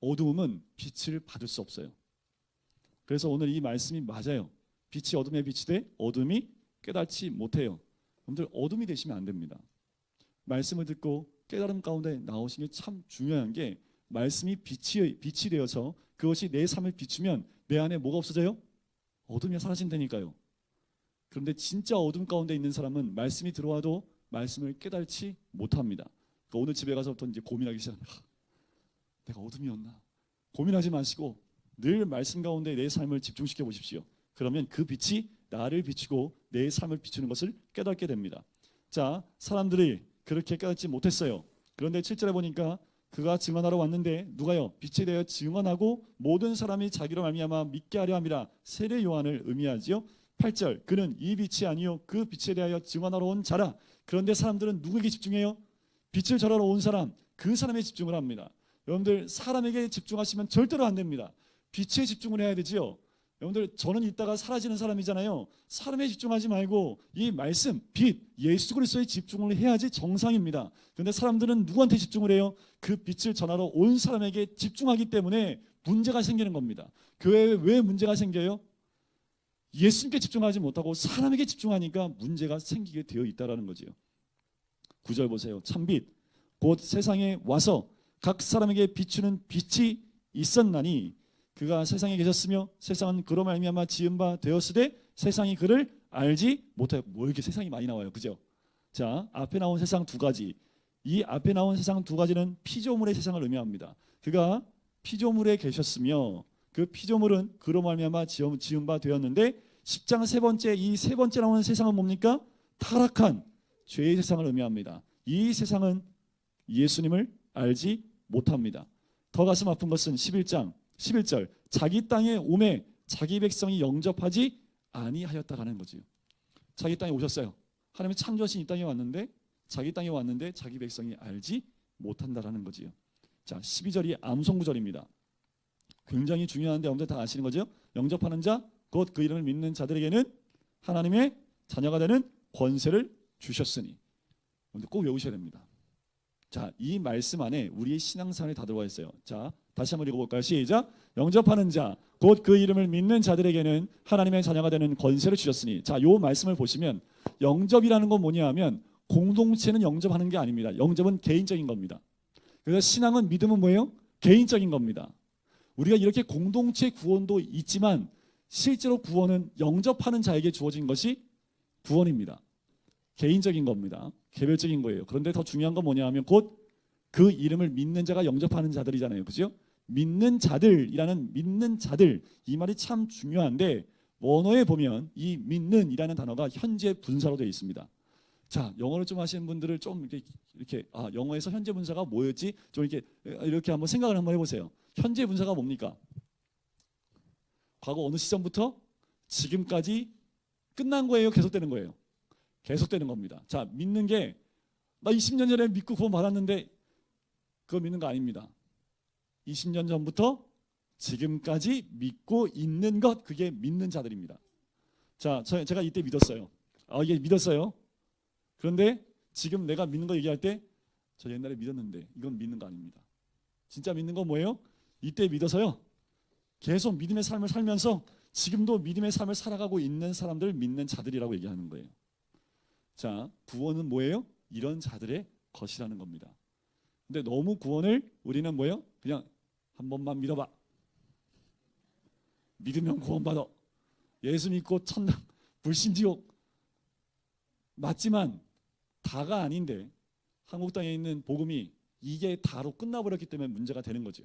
어둠은 빛을 받을 수 없어요. 그래서 오늘 이 말씀이 맞아요. 빛이 어둠에 비치되 어둠이 깨닫지 못해요. 여러분들 어둠이 되시면 안 됩니다. 말씀을 듣고 깨달음 가운데 나오신 게 참 중요한 게, 말씀이 빛이 되어서 그것이 내 삶을 비추면 내 안에 뭐가 없어져요? 어둠이 사라진다니까요. 그런데 진짜 어둠 가운데 있는 사람은 말씀이 들어와도 말씀을 깨닫지 못합니다. 그러니까 오늘 집에 가서부터 이제 고민하기 시작합니다. 내가 어둠이었나? 고민하지 마시고 늘 말씀 가운데 내 삶을 집중시켜 보십시오. 그러면 그 빛이 나를 비추고 내 삶을 비추는 것을 깨닫게 됩니다. 자, 사람들이 그렇게 깨닫지 못했어요. 그런데 7절에 보니까 그가 증언하러 왔는데 누가요? 빛에 대하여 증언하고 모든 사람이 자기로 말미암아 믿게 하려 함이라. 세례 요한을 의미하지요. 8절, 그는 이 빛이 아니요 그 빛에 대하여 증언하러 온 자라. 그런데 사람들은 누구에게 집중해요? 빛을 전하러 온 사람, 그 사람에 집중을 합니다. 여러분들 사람에게 집중하시면 절대로 안 됩니다. 빛에 집중을 해야 되지요. 여러분들 저는 이따가 사라지는 사람이잖아요. 사람에 집중하지 말고 이 말씀, 빛, 예수 그리스도에 집중을 해야지 정상입니다. 그런데 사람들은 누구한테 집중을 해요? 그 빛을 전하러 온 사람에게 집중하기 때문에 문제가 생기는 겁니다. 교회에 왜 문제가 생겨요? 예수님께 집중하지 못하고 사람에게 집중하니까 문제가 생기게 되어 있다는 거지요. 9절 보세요. 참빛 곧 세상에 와서 각 사람에게 비추는 빛이 있었나니 그가 세상에 계셨으며 세상은 그로 말미암아 지은 바 되었으되 세상이 그를 알지 못하여. 뭐 이렇게 세상이 많이 나와요, 그죠? 자, 앞에 나온 세상 두 가지, 이 앞에 나온 세상 두 가지는 피조물의 세상을 의미합니다. 그가 피조물에 계셨으며 그 피조물은 그로 말미암아 지은 바 되었는데 10장 세 번째, 이 세 번째 나오는 세상은 뭡니까? 타락한 죄의 세상을 의미합니다. 이 세상은 예수님을 알지 못합니다. 더 가슴 아픈 것은 11장 11절, 자기 땅에 오매 자기 백성이 영접하지 아니하였다라는 거지요. 자기 땅에 오셨어요. 하나님의 창조하신 이 땅에 왔는데 자기 땅에 왔는데 자기 백성이 알지 못한다라는 거지요. 자, 12절이 암송구절입니다. 굉장히 중요한데 여러분들 다 아시는 거죠? 영접하는 자, 곧 그 이름을 믿는 자들에게는 하나님의 자녀가 되는 권세를 주셨으니. 여러분들 꼭 외우셔야 됩니다. 자, 이 말씀 안에 우리의 신앙생활이 다 들어와 있어요. 자, 다시 한번 읽어볼까요? 시작. 영접하는 자, 곧 그 이름을 믿는 자들에게는 하나님의 자녀가 되는 권세를 주셨으니. 자, 요 말씀을 보시면 영접이라는 건 뭐냐 하면 공동체는 영접하는 게 아닙니다. 영접은 개인적인 겁니다. 그래서 신앙은, 믿음은 뭐예요? 개인적인 겁니다. 우리가 이렇게 공동체 구원도 있지만 실제로 구원은 영접하는 자에게 주어진 것이 구원입니다. 개인적인 겁니다. 개별적인 거예요. 그런데 더 중요한 건 뭐냐 하면 곧 그 이름을 믿는 자가 영접하는 자들이잖아요. 그죠? 믿는 자들이라는, 믿는 자들, 이 말이 참 중요한데 원어에 보면 이 믿는이라는 단어가 현재 분사로 되어 있습니다. 자, 영어를 좀 하시는 분들을 좀 이렇게 영어에서 현재 분사가 뭐였지? 좀 이렇게 한번 생각을 한번 해보세요. 현재 분사가 뭡니까? 과거 어느 시점부터 지금까지 끝난 거예요? 계속되는 거예요? 계속되는 겁니다. 자, 믿는 게 나 20년 전에 믿고 구원 받았는데 그거 믿는 거 아닙니다. 20년 전부터 지금까지 믿고 있는 것, 그게 믿는 자들입니다. 자, 제가 이때 믿었어요. 이게 믿었어요. 그런데 지금 내가 믿는 거 얘기할 때 저 옛날에 믿었는데 이건 믿는 거 아닙니다. 진짜 믿는 건 뭐예요? 이때 믿어서요. 계속 믿음의 삶을 살면서 지금도 믿음의 삶을 살아가고 있는 사람들 믿는 자들이라고 얘기하는 거예요. 자, 구원은 뭐예요? 이런 자들의 것이라는 겁니다. 근데 너무 구원을 우리는 뭐예요? 그냥 한 번만 믿어봐. 믿으면 구원받아. 예수 믿고 천당, 불신지옥. 맞지만 다가 아닌데 한국 땅에 있는 복음이 이게 다로 끝나버렸기 때문에 문제가 되는 거죠.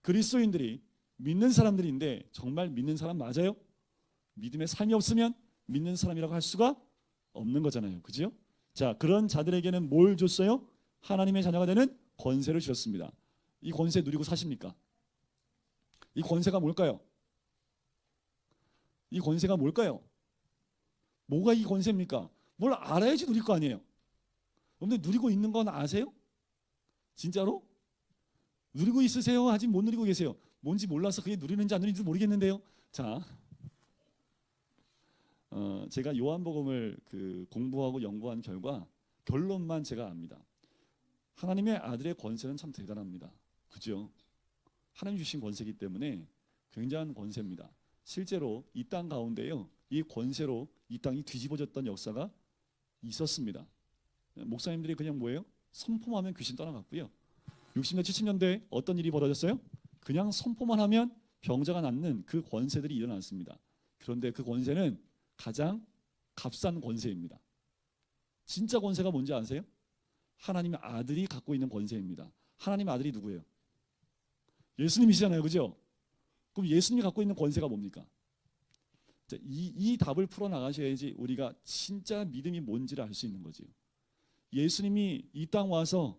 그리스도인들이 믿는 사람들인데 정말 믿는 사람 맞아요? 믿음의 삶이 없으면 믿는 사람이라고 할 수가 없는 거잖아요. 그죠? 자, 그런 자들에게는 뭘 줬어요? 하나님의 자녀가 되는 권세를 주셨습니다. 이 권세 누리고 사십니까? 이 권세가 뭘까요? 이 권세가 뭘까요? 뭐가 이 권세입니까? 뭘 알아야지 누릴 거 아니에요. 근데 누리고 있는 건 아세요? 진짜로? 누리고 있으세요? 아직 못 누리고 계세요? 뭔지 몰라서 그게 누리는지 안 누리는지 모르겠는데요. 자, 제가 요한복음을 공부하고 연구한 결과 결론만 제가 압니다. 하나님의 아들의 권세는 참 대단합니다. 그죠? 하나님 주신 권세이기 때문에 굉장한 권세입니다. 실제로 이 땅 가운데요, 이 권세로 이 땅이 뒤집어졌던 역사가 있었습니다. 목사님들이 그냥 뭐예요? 선포하면 귀신 떠나갔고요. 60년 70년대 어떤 일이 벌어졌어요? 그냥 선포만 하면 병자가 낫는 그 권세들이 일어났습니다. 그런데 그 권세는 가장 값싼 권세입니다. 진짜 권세가 뭔지 아세요? 하나님의 아들이 갖고 있는 권세입니다. 하나님의 아들이 누구예요? 예수님이시잖아요. 그죠? 그럼 예수님이 갖고 있는 권세가 뭡니까? 자, 이 답을 풀어나가셔야지 우리가 진짜 믿음이 뭔지를 알 수 있는 거죠. 예수님이 이 땅 와서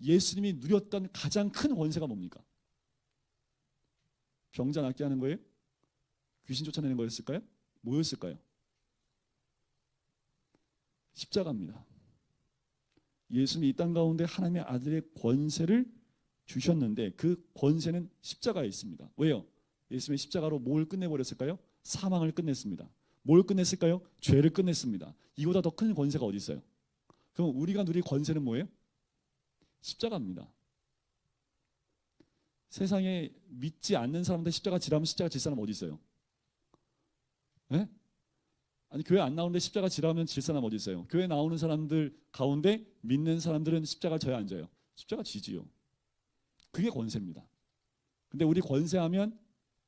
예수님이 누렸던 가장 큰 권세가 뭡니까? 병자 낫게 하는 거예요? 귀신 쫓아내는 거였을까요? 뭐였을까요? 십자가입니다. 예수님이 이 땅 가운데 하나님의 아들의 권세를 주셨는데 그 권세는 십자가에 있습니다. 왜요? 예수님의 십자가로 뭘 끝내버렸을까요? 사망을 끝냈습니다. 뭘 끝냈을까요? 죄를 끝냈습니다. 이보다 더 큰 권세가 어디 있어요? 그럼 우리가 누릴 권세는 뭐예요? 십자가입니다. 세상에 믿지 않는 사람들 십자가 지라면 십자가 질 사람 어디 있어요? 네? 아니 교회 안 나오는데 십자가 지라면 질 사람 어디 있어요? 교회 나오는 사람들 가운데 믿는 사람들은 십자가 져야 안 져요? 십자가 지지요. 그게 권세입니다. 근데 우리 권세하면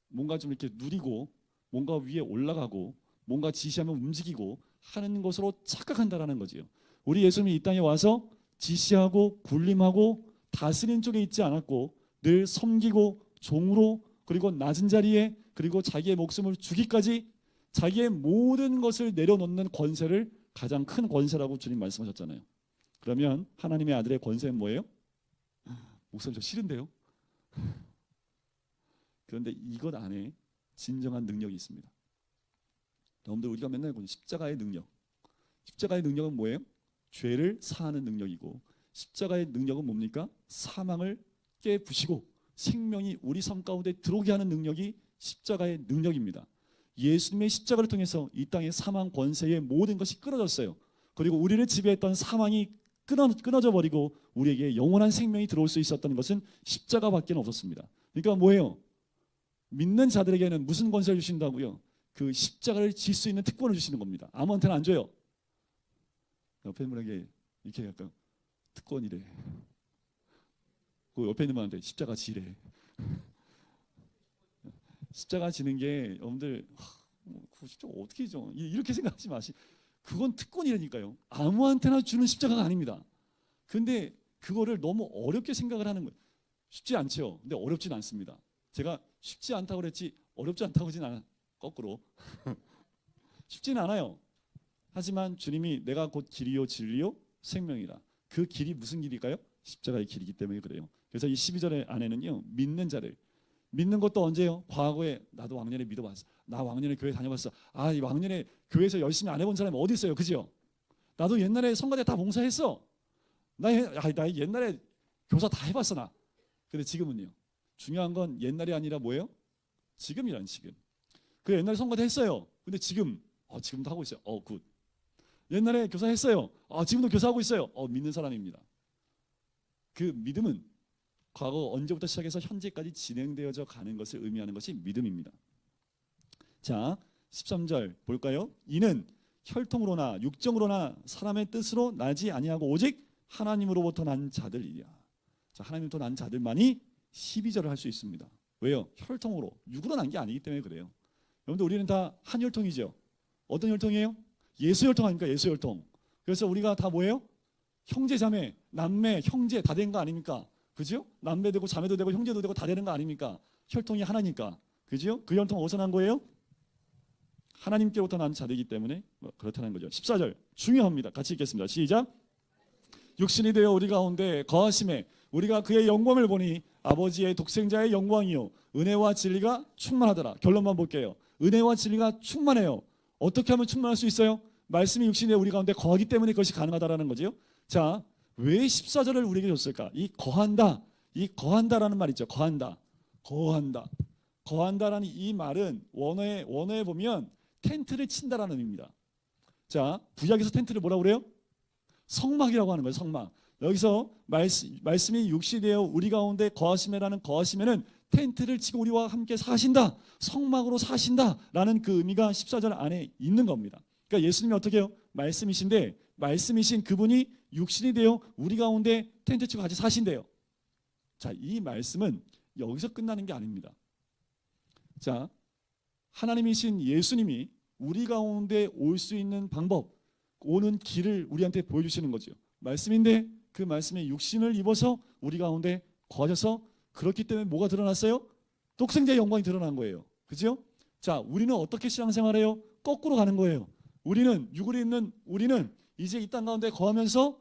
뭔가 좀 이렇게 누리고 뭔가 위에 올라가고 뭔가 지시하면 움직이고 하는 것으로 착각한다라는 거지요. 우리 예수님이 이 땅에 와서 지시하고 군림하고 다스린 쪽에 있지 않았고 늘 섬기고 종으로 그리고 낮은 자리에 그리고 자기의 목숨을 주기까지 자기의 모든 것을 내려놓는 권세를 가장 큰 권세라고 주님 말씀하셨잖아요. 그러면 하나님의 아들의 권세는 뭐예요? 목사님 저 싫은데요? 그런데 이것 안에 진정한 능력이 있습니다. 여러분들 우리가 맨날 보는 십자가의 능력. 십자가의 능력은 뭐예요? 죄를 사하는 능력이고 십자가의 능력은 뭡니까? 사망을 깨부시고 생명이 우리 삶 가운데 들어오게 하는 능력이 십자가의 능력입니다. 예수님의 십자가를 통해서 이 땅의 사망 권세의 모든 것이 끊어졌어요. 그리고 우리를 지배했던 사망이 끊어져 버리고 우리에게 영원한 생명이 들어올 수 있었던 것은 십자가밖에 없었습니다. 그러니까 뭐예요? 믿는 자들에게는 무슨 권세를 주신다고요? 그 십자가를 질 수 있는 특권을 주시는 겁니다. 아무한테나 안 줘요. 옆에 있는 분에게 이렇게 약간 특권이래. 그 옆에 있는 분한테 십자가 지래. 십자가 지는 게 여러분들 그 십자가 어떻게 져? 이렇게 생각하지 마시. 그건 특권이라니까요. 아무한테나 주는 십자가가 아닙니다. 근데 그거를 너무 어렵게 생각을 하는 거예요. 쉽지 않죠. 근데 어렵진 않습니다. 제가 쉽지 않다고 그랬지 어렵지 않다고 하진 않아. 거꾸로. 쉽진 않아요. 하지만 주님이 내가 곧 길이요 진리요 생명이라. 그 길이 무슨 길일까요? 십자가의 길이기 때문에 그래요. 그래서 이 12절의 안에는요. 믿는 자를. 믿는 것도 언제요? 과거에 나도 왕년에 믿어봤어. 나 왕년에 교회 다녀봤어. 이 왕년에 교회에서 열심히 안 해본 사람이 어디 있어요? 그죠? 나도 옛날에 성가대 다 봉사했어. 나 옛날에 교사 다 해봤어 나. 근데 지금은요? 중요한 건 옛날이 아니라 뭐예요? 지금이란 지금. 그 옛날에 성가대 했어요. 근데 지금 지금도 하고 있어요. 굿. 옛날에 교사했어요. 지금도 교사하고 있어요. 믿는 사람입니다. 그 믿음은 과거 언제부터 시작해서 현재까지 진행되어져 가는 것을 의미하는 것이 믿음입니다. 자, 13절 볼까요? 이는 혈통으로나 육정으로나 사람의 뜻으로 나지 아니하고 오직 하나님으로부터 난 자들이야. 자, 하나님으로부터 난 자들만이 12절을 할 수 있습니다. 왜요? 혈통으로, 육으로 난 게 아니기 때문에 그래요. 여러분들 우리는 다 한 혈통이죠. 어떤 혈통이에요? 예수 혈통 아닙니까? 예수 혈통. 그래서 우리가 다 뭐예요? 형제 자매, 남매, 형제 다 된 거 아닙니까? 그죠? 남매 되고 자매도 되고 형제도 되고 다 되는 거 아닙니까? 혈통이 하나니까. 그죠? 그 혈통 어디서 난 거예요? 하나님께로부터 난 자들이기 때문에 그렇다는 거죠. 14절 중요합니다. 같이 읽겠습니다. 시작. 육신이 되어 우리 가운데 거하심에 우리가 그의 영광을 보니 아버지의 독생자의 영광이요 은혜와 진리가 충만하더라. 결론만 볼게요. 은혜와 진리가 충만해요. 어떻게 하면 충만할 수 있어요? 말씀이 육신이 되어 우리 가운데 거하기 때문에 그것이 가능하다라는 거죠. 자, 왜 14절을 우리에게 줬을까? 이 거한다, 이 거한다라는 말 있죠. 거한다, 거한다, 거한다라는 이 말은 원어에 보면 텐트를 친다라는 의미입니다. 자, 구약에서 텐트를 뭐라고 그래요? 성막이라고 하는 거예요. 성막. 여기서 말씀이 육신이 되어 우리 가운데 거하심에라는 거하심에는 텐트를 치고 우리와 함께 사신다, 성막으로 사신다라는 그 의미가 14절 안에 있는 겁니다. 그러니까 예수님이 어떻게 해요? 말씀이신데 말씀이신 그분이 육신이 되어 우리 가운데 텐트 치고 같이 사신대요. 자, 이 말씀은 여기서 끝나는 게 아닙니다. 자, 하나님이신 예수님이 우리 가운데 올 수 있는 방법, 오는 길을 우리한테 보여주시는 거죠. 말씀인데 그 말씀에 육신을 입어서 우리 가운데 거하셔서 그렇기 때문에 뭐가 드러났어요? 독생자의 영광이 드러난 거예요. 그죠? 자, 우리는 어떻게 신앙생활해요? 거꾸로 가는 거예요. 우리는 육을 입는 우리는 이제 이 땅 가운데 거하면서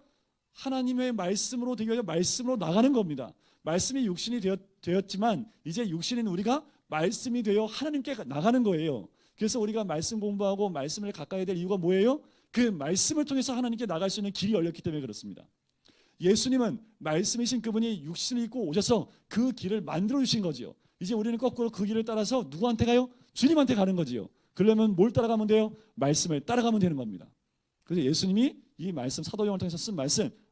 하나님의 말씀으로 되기 위해 말씀으로 나가는 겁니다. 말씀이 육신이 되었지만 이제 육신인 우리가 말씀이 되어 하나님께 나가는 거예요. 그래서 우리가 말씀 공부하고 말씀을 가까이 될 이유가 뭐예요? 그 말씀을 통해서 하나님께 나갈 수 있는 길이 열렸기 때문에 그렇습니다. 예수님은 말씀이신 그분이 육신을 입고 오셔서 그 길을 만들어 주신 거지요. 이제 우리는 거꾸로 그 길을 따라서 누구한테 가요? 주님한테 가는 거지요. 그러면 뭘 따라가면 돼요? 말씀을 따라가면 되는 겁니다. 그래서 예수님이 이 말씀 사도행을 통해서 쓴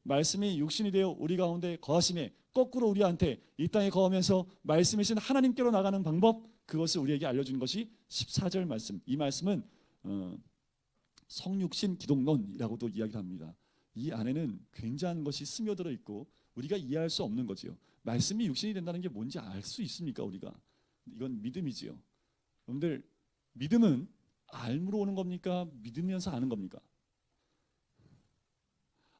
말씀이 육신이 되어 우리 가운데 거하심에 거꾸로 우리한테 이 땅에 거하면서 말씀이신 하나님께로 나가는 방법, 그것을 우리에게 알려준 것이 14절 말씀. 이 말씀은 성육신 기독론이라고도 이야기를 합니다. 이 안에는 굉장한 것이 스며들어 있고 우리가 이해할 수 없는 거지요. 말씀이 육신이 된다는 게 뭔지 알 수 있습니까? 우리가 이건 믿음이지요. 여러분들 믿음은 알므로 오는 겁니까? 믿으면서 아는 겁니까?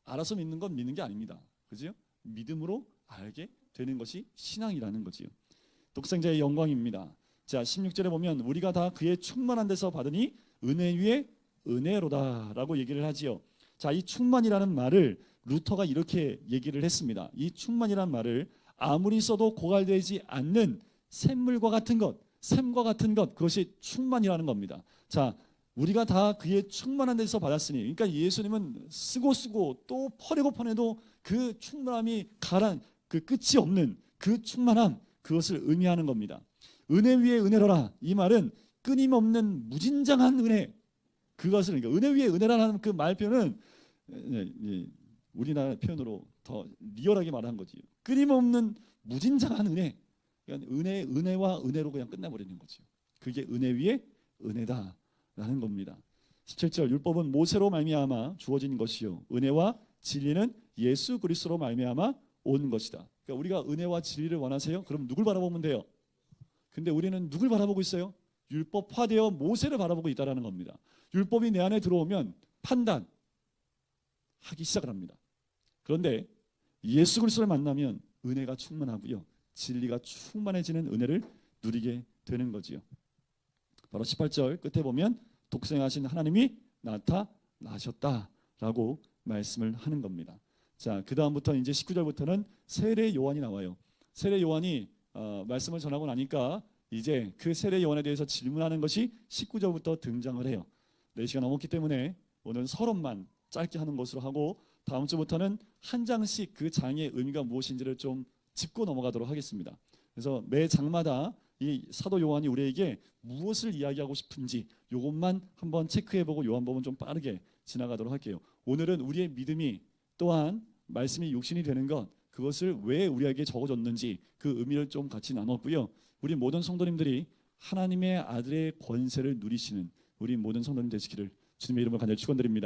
알아서 믿는 건 믿는 게 아닙니다. 그죠? 믿음으로 알게 되는 것이 신앙이라는 거지요. 독생자의 영광입니다. 자, 16절에 보면 우리가 다 그의 충만한 데서 받으니 은혜 위에 은혜로다라고 얘기를 하지요. 자, 이 충만이라는 말을 루터가 이렇게 얘기를 했습니다. 이 충만이라는 말을 아무리 써도 고갈되지 않는 샘물과 같은 것, 샘과 같은 것, 그것이 충만이라는 겁니다. 자, 우리가 다 그의 충만한 데서 받았으니, 그러니까 예수님은 쓰고 또 퍼내도 그 충만함이 그 끝이 없는 그 충만함, 그것을 의미하는 겁니다. 은혜 위에 은혜로라, 이 말은 끊임없는 무진장한 은혜, 그것을, 그러니까 은혜 위에 은혜라는 그 말 표현은 우리나라 표현으로 더 리얼하게 말한 거지. 끊임없는 무진장한 은혜, 그러니까 은혜와 은혜로 그냥 끝나버리는 거죠. 그게 은혜 위에 은혜다라는 겁니다. 17절 율법은 모세로 말미암아 주어진 것이요 은혜와 진리는 예수 그리스도로 말미암아 온 것이다. 그러니까 우리가 은혜와 진리를 원하세요? 그럼 누굴 바라보면 돼요? 근데 우리는 누굴 바라보고 있어요? 율법화되어 모세를 바라보고 있다는 겁니다. 율법이 내 안에 들어오면 판단하기 시작을 합니다. 그런데 예수 그리스도를 만나면 은혜가 충만하고요, 진리가 충만해지는 은혜를 누리게 되는 거지요. 바로 18절 끝에 보면 독생하신 하나님이 나타나셨다라고 말씀을 하는 겁니다. 자, 그 다음부터 이제 19절부터는 세례 요한이 나와요. 세례 요한이 말씀을 전하고 나니까 이제 그 세례 요한에 대해서 질문하는 것이 19절부터 등장을 해요. 4시간 넘었기 때문에 오늘 서론만 짧게 하는 것으로 하고 다음 주부터는 한 장씩 그 장의 의미가 무엇인지를 좀 짚고 넘어가도록 하겠습니다. 그래서 매 장마다 이 사도 요한이 우리에게 무엇을 이야기하고 싶은지 이것만 한번 체크해보고 요한복음 좀 빠르게 지나가도록 할게요. 오늘은 우리의 믿음이 또한 말씀이 육신이 되는 것, 그것을 왜 우리에게 적어줬는지 그 의미를 좀 같이 나눴고요. 우리 모든 성도님들이 하나님의 아들의 권세를 누리시는 우리 모든 성도님 되시기를 주님의 이름으로 간절히 축원드립니다.